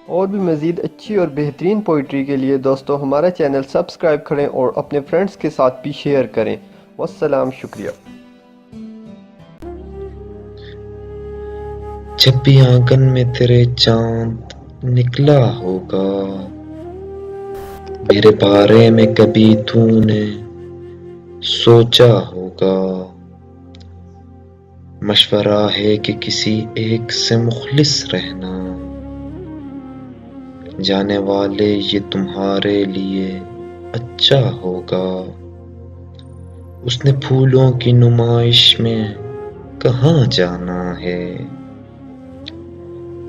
और भी मज़ीद अच्छी और बेहतरीन पोइट्री के लिए दोस्तों हमारा चैनल सब्सक्राइब करें और अपने फ्रेंड्स के साथ भी शेयर करें। वस्सलाम, शुक्रिया। जब भी आंगन में तेरे चांद निकला होगा, मेरे बारे में कभी तूने सोचा होगा। मशवरा है कि किसी एक से मुखलिस रहना, जाने वाले ये तुम्हारे लिए अच्छा होगा। उसने फूलों की नुमाइश में कहाँ जाना है,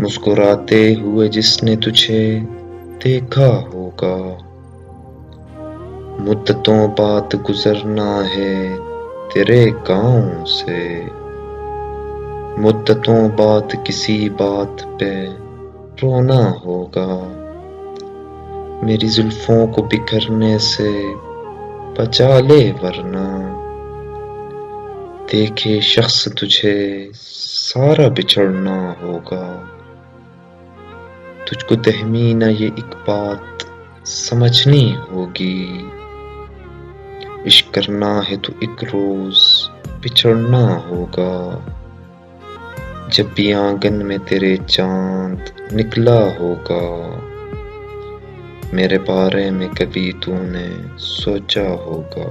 मुस्कुराते हुए जिसने तुझे देखा होगा। मुद्दतों बाद गुजरना है तेरे गाँव से, मुद्दतों बाद किसी बात पे रोना होगा। मेरी जुल्फों को बिखरने से बचा ले वरना, देखे शख्स तुझे सारा बिछड़ना होगा। तुझको तहमीना ये एक बात समझनी होगी, इश्क करना है तो एक रोज बिछड़ना होगा। जब भी आंगन में तेरे चांद निकला होगा, मेरे बारे में कभी तूने सोचा होगा।